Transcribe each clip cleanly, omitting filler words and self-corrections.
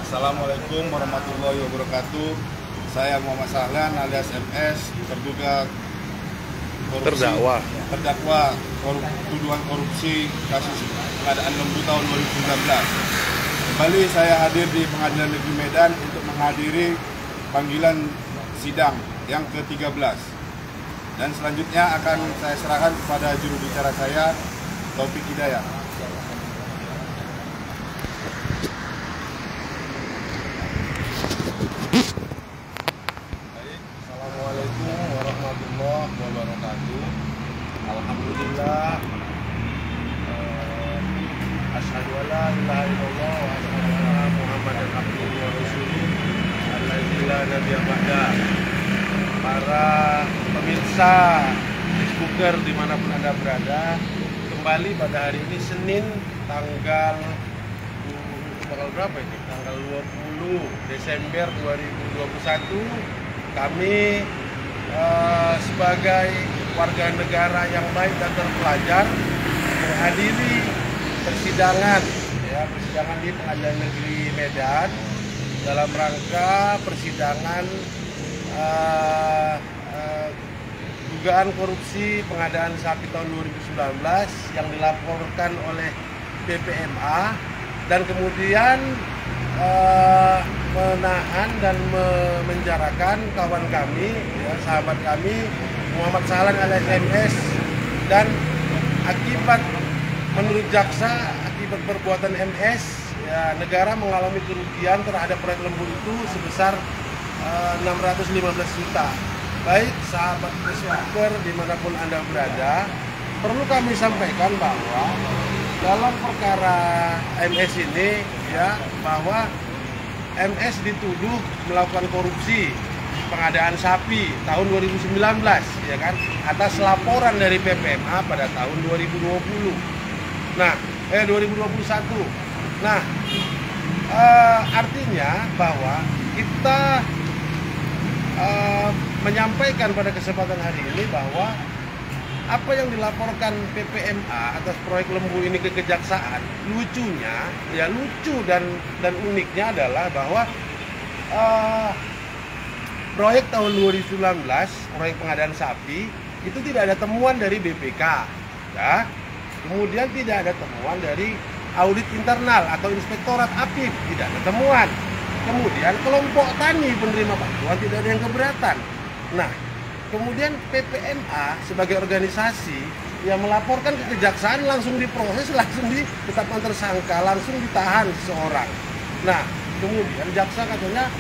Assalamualaikum warahmatullahi wabarakatuh. Saya Muhammad Sahlan alias MS, terduga korupsi, terdakwa tuduhan korupsi kasus pengadaan lembu tahun 2019. Kembali saya hadir di Pengadilan Negeri Medan untuk menghadiri panggilan sidang yang ke-13. Dan selanjutnya akan saya serahkan kepada juru bicara saya, Taufik Hidayat. Assalamualaikum warahmatullahi wabarakatuh. Alhamdulillah. Asyhadu an la ilaha illallah wa asyhadu anna Muhammadan abduhu wa rasuluh allazi la nabiyya ba'dah. Para pemirsa Facebooker dimanapun Anda berada, kembali pada hari ini Senin tanggal berapa ini? Tanggal 20 Desember 2021. Kami sebagai warga negara yang baik dan terpelajar menghadiri persidangan di Pengadilan Negeri Medan dalam rangka persidangan dugaan korupsi pengadaan sapi tahun 2019 yang dilaporkan oleh BPMA dan kemudian menahan dan memenjarakan kawan kami, sahabat kami Muhammad Sahlan alias MS, dan akibat menurut jaksa akibat perbuatan MS negara mengalami kerugian terhadap proyek lembu itu sebesar 615 juta. Baik sahabat Facebooker dimanapun Anda berada, perlu kami sampaikan bahwa dalam perkara MS ini bahwa MS dituduh melakukan korupsi pengadaan sapi tahun 2019 atas laporan dari PPMA pada tahun 2020. 2021. Nah, artinya bahwa kita menyampaikan pada kesempatan hari ini bahwa apa yang dilaporkan PPMA atas proyek lembu ini ke kejaksaan, lucu dan uniknya adalah bahwa proyek tahun 2019, proyek pengadaan sapi itu tidak ada temuan dari BPK, kemudian tidak ada temuan dari audit internal atau inspektorat APIP, tidak ada temuan. Kemudian kelompok tani penerima bantuan tidak ada yang keberatan. Nah, kemudian PPMA sebagai organisasi yang melaporkan ke kejaksaan langsung diproses, langsung ditetapkan tersangka, langsung ditahan seseorang. Nah, kemudian jaksa katanya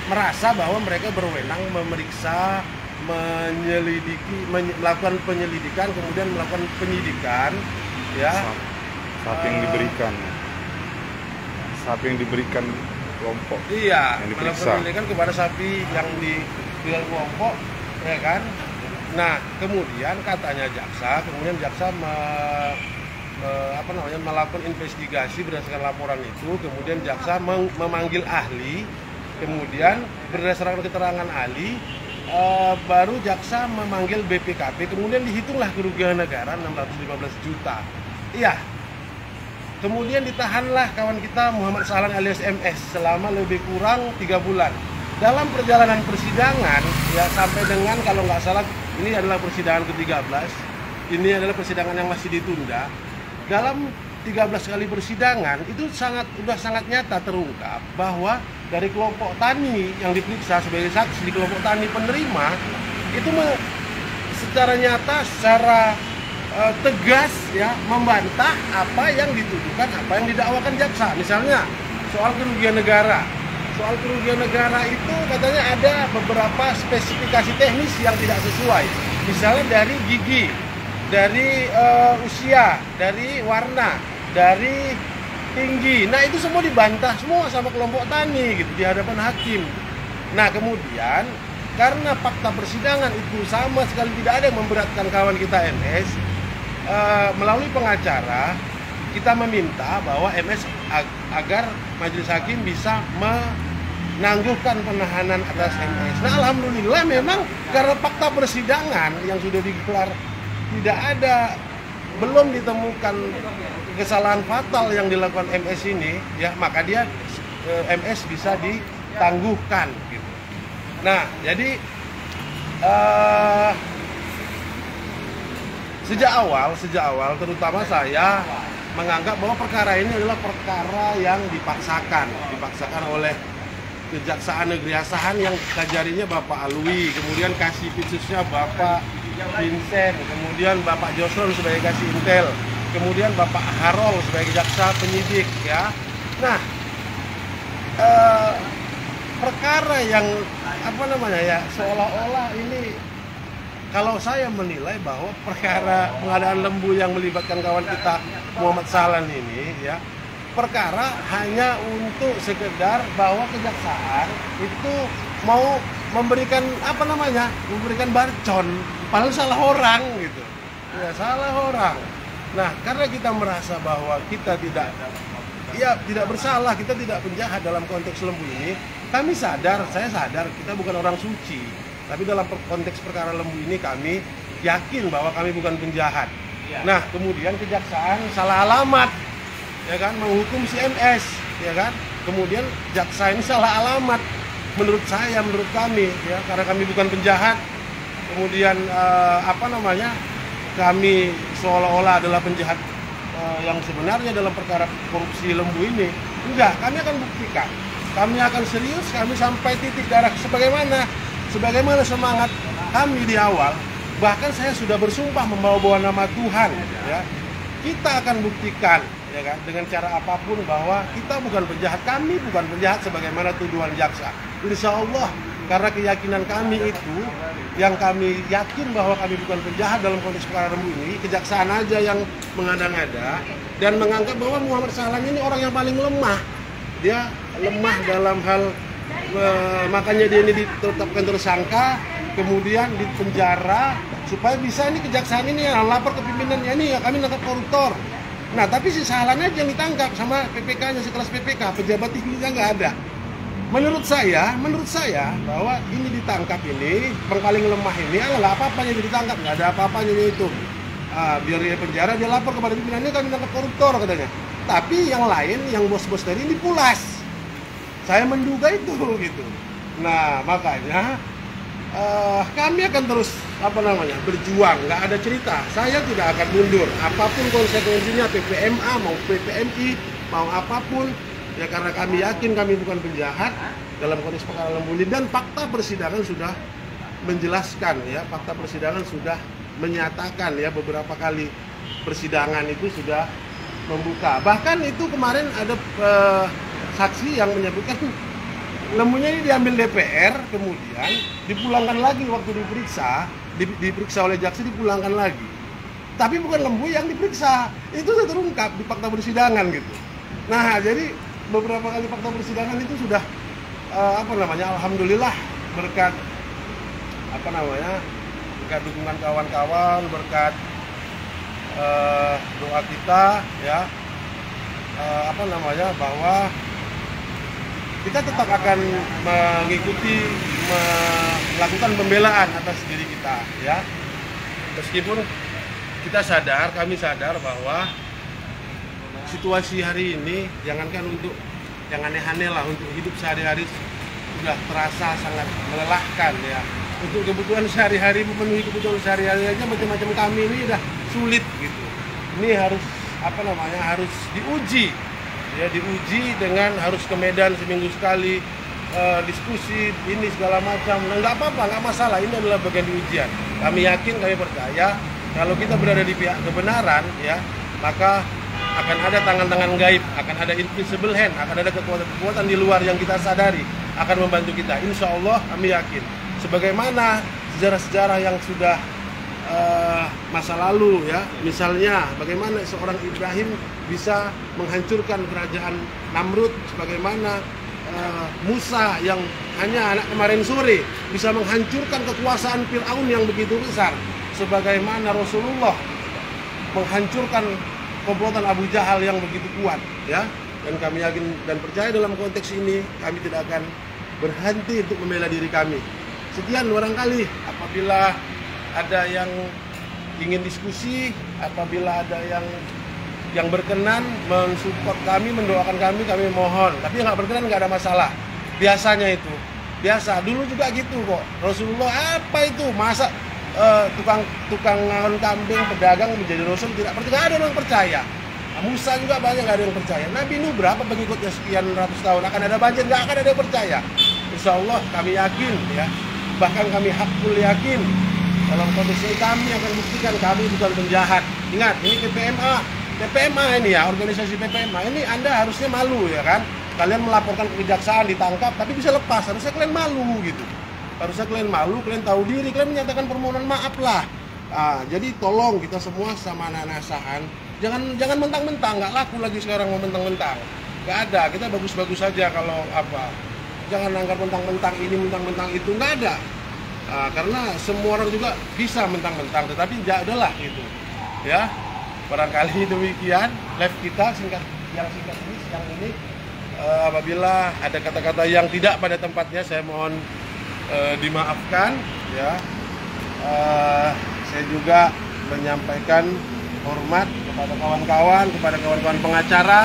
merasa bahwa mereka berwenang memeriksa, melakukan penyelidikan, kemudian melakukan penyidikan, sapi yang diberikan kelompok. Iya, melakukan penyelidikan kepada sapi yang diberikan kelompok, Nah, kemudian katanya jaksa, melakukan investigasi berdasarkan laporan itu, kemudian jaksa memanggil ahli, kemudian berdasarkan keterangan ahli, baru jaksa memanggil BPKP, kemudian dihitunglah kerugian negara 615 juta. Iya. Kemudian ditahanlah kawan kita Muhammad Sahlan alias MS selama lebih kurang 3 bulan. Dalam perjalanan persidangan, sampai dengan kalau nggak salah ini adalah persidangan ke-13, ini adalah persidangan yang masih ditunda. Dalam 13 kali persidangan itu sudah sangat nyata terungkap bahwa dari kelompok tani yang diperiksa sebagai saksi di kelompok tani penerima itu secara nyata, secara tegas membantah apa yang dituduhkan, apa yang didakwakan jaksa. Misalnya soal kerugian negara. Soal kerugian negara itu katanya ada beberapa spesifikasi teknis yang tidak sesuai. Misalnya dari gigi, dari usia, dari warna, dari tinggi. Nah, itu semua dibantah semua sama kelompok tani di hadapan hakim. Nah, kemudian karena fakta persidangan itu sama sekali tidak ada yang memberatkan kawan kita MS, melalui pengacara kita meminta bahwa MS agar majelis hakim bisa menangguhkan penahanan atas MS. Nah, alhamdulillah memang karena fakta persidangan yang sudah digelar belum ditemukan kesalahan fatal yang dilakukan MS ini, ya maka dia MS bisa ditangguhkan gitu. Nah, jadi sejak awal terutama saya menganggap bahwa perkara ini adalah perkara yang dipaksakan oleh Kejaksaan Negeri Asahan yang kajarinya Bapak Alwi, kemudian kasih khususnya Bapak Vincent, kemudian Bapak Josron sebagai kasih intel, kemudian Bapak Harol sebagai jaksa penyidik, ya. Nah, perkara yang seolah-olah ini, kalau saya menilai bahwa perkara pengadaan lembu yang melibatkan kawan kita Muhammad Sahlan ini, ya, perkara hanya untuk sekedar bahwa kejaksaan itu mau memberikan memberikan barcon, padahal salah orang gitu, ya salah orang. Nah, karena kita merasa bahwa kita tidak bersalah, kita tidak penjahat dalam konteks lembu ini, saya sadar kita bukan orang suci, tapi dalam konteks perkara lembu ini kami yakin bahwa kami bukan penjahat. Nah, kemudian kejaksaan salah alamat, ya kan, menghukum si MS, ya kan, kemudian jaksa ini salah alamat menurut kami, ya, karena kami bukan penjahat, kemudian kami seolah-olah adalah penjahat yang sebenarnya dalam perkara korupsi lembu ini. Enggak, kami akan buktikan, kami akan serius, kami sampai titik darah sebagaimana semangat kami di awal. Bahkan saya sudah bersumpah membawa nama Tuhan, ya. Kita akan buktikan, ya kan, dengan cara apapun bahwa kita bukan penjahat, kami bukan penjahat sebagaimana tuduhan jaksa. Insya Allah, karena keyakinan kami itu, yang kami yakin bahwa kami bukan penjahat dalam konteks perkara lembu ini, kejaksaan aja yang mengada-ngada dan menganggap bahwa Muhammad Sahlan ini orang yang paling lemah. Dia lemah dalam hal makanya dia ini ditetapkan tersangka, kemudian dipenjara supaya bisa ini kejaksaan ini lapor ke pimpinannya, ini ya kami nangkap koruptor. Nah, tapi si Sahlan aja yang ditangkap sama PPK-nya, sekelas PPK, pejabat tingginya nggak ada. Menurut saya bahwa ini ditangkap ini, yang paling lemah ini adalah apa-apanya ditangkap, nggak ada apa-apanya itu. Biar dia penjara, dia lapor kepada pimpinannya, kami nangkap koruptor katanya. Tapi yang lain, yang bos-bos tadi ini pulas. Saya menduga itu gitu. Nah, makanya kami akan terus berjuang, nggak ada cerita. Saya tidak akan mundur, apapun konsekuensinya, PPMA mau PPMI mau apapun, ya, karena kami yakin kami bukan penjahat dalam konteks perkara lembu ini, dan fakta persidangan sudah menjelaskan, ya, fakta persidangan sudah menyatakan, ya, beberapa kali persidangan itu sudah membuka. Bahkan itu kemarin ada saksi yang menyebutkan lembunya ini diambil DPR, kemudian dipulangkan lagi waktu diperiksa oleh jaksa, dipulangkan lagi. Tapi bukan lembu yang diperiksa, itu sudah terungkap di fakta persidangan gitu. Nah, jadi beberapa kali fakta persidangan itu sudah alhamdulillah berkat berkat dukungan kawan-kawan, berkat doa kita, ya, bahwa kita tetap akan melakukan pembelaan atas diri kita, ya. Meskipun kami sadar bahwa situasi hari ini, jangankan untuk yang aneh-aneh lah, untuk hidup sehari-hari sudah terasa sangat melelahkan, ya. Untuk kebutuhan sehari-hari, memenuhi kebutuhan sehari-hari aja macam-macam kami ini udah sulit gitu. Ini harus harus diuji. Ya, diuji dengan harus ke Medan seminggu sekali, diskusi ini segala macam. Nah, nggak apa-apa, nggak masalah, ini adalah bagian ujian. Kami yakin, kami percaya kalau kita berada di pihak kebenaran, ya, maka akan ada tangan-tangan gaib, akan ada invisible hand, akan ada kekuatan-kekuatan di luar yang kita sadari akan membantu kita. Insya Allah kami yakin. Sebagaimana sejarah-sejarah yang sudah masa lalu, ya, misalnya bagaimana seorang Ibrahim bisa menghancurkan kerajaan Namrud, sebagaimana Musa yang hanya anak kemarin sore bisa menghancurkan kekuasaan Fir'aun yang begitu besar, sebagaimana Rasulullah menghancurkan komplotan Abu Jahal yang begitu kuat, ya. Dan kami yakin dan percaya dalam konteks ini kami tidak akan berhenti untuk membela diri kami. Sekian, barangkali apabila ada yang ingin diskusi, apabila ada yang yang berkenan mensupport kami, mendoakan kami mohon. Tapi yang nggak berkenan nggak ada masalah. Biasanya itu, biasa. Dulu juga gitu kok. Rasulullah apa itu? Masa tukang ngalon kambing, pedagang menjadi Rasul tidak percaya? Nggak ada yang percaya. Musa juga banyak nggak ada yang percaya. Nabi Nuh berapa pengikutnya sekian ratus tahun, akan ada banjir, nggak akan ada yang percaya. Insya Allah kami yakin ya. Bahkan kami hakul yakin dalam kondisi ini kami akan buktikan kami bukan penjahat. Ingat, ini PPMA ini ya, organisasi PPMA ini Anda harusnya malu ya kan. Kalian melaporkan ke kejaksaan, ditangkap, tapi bisa lepas. Harusnya kalian malu gitu. Harusnya kalian malu, kalian tahu diri, kalian menyatakan permohonan maaf lah. Nah, jadi tolong kita semua sama anak-anak asahan, jangan mentang-mentang, nggak laku lagi sekarang mau mentang-mentang. Nggak ada, kita bagus-bagus saja kalau apa. Jangan angkat mentang-mentang ini, mentang-mentang itu, nggak ada. Nah, karena semua orang juga bisa mentang-mentang, tetapi ya adalah gitu. Ya, barangkali demikian live kita singkat ini siang ini. Apabila ada kata-kata yang tidak pada tempatnya, saya mohon dimaafkan ya. Saya juga menyampaikan hormat kepada kawan-kawan, kepada kawan-kawan pengacara,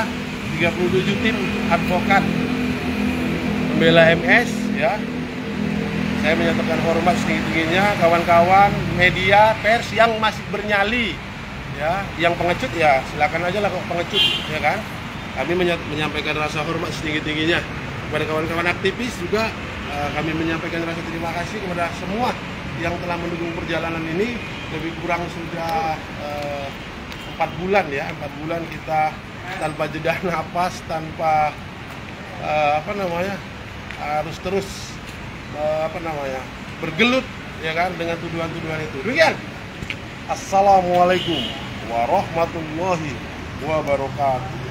37 tim advokat pembela MS ya. Saya menyatakan hormat setinggi-tingginya kawan-kawan media pers yang masih bernyali ya, yang pengecut ya silakan aja lah kok pengecut ya kan. Kami menyampaikan rasa hormat setinggi-tingginya kepada kawan-kawan aktivis juga. Kami menyampaikan rasa terima kasih kepada semua yang telah mendukung perjalanan ini. Lebih kurang sudah 4 bulan ya, 4 bulan kita tanpa jeda napas, tanpa harus terus bergelut ya kan dengan tuduhan-tuduhan itu. Demikian. Assalamualaikum warahmatullahi wabarakatuh.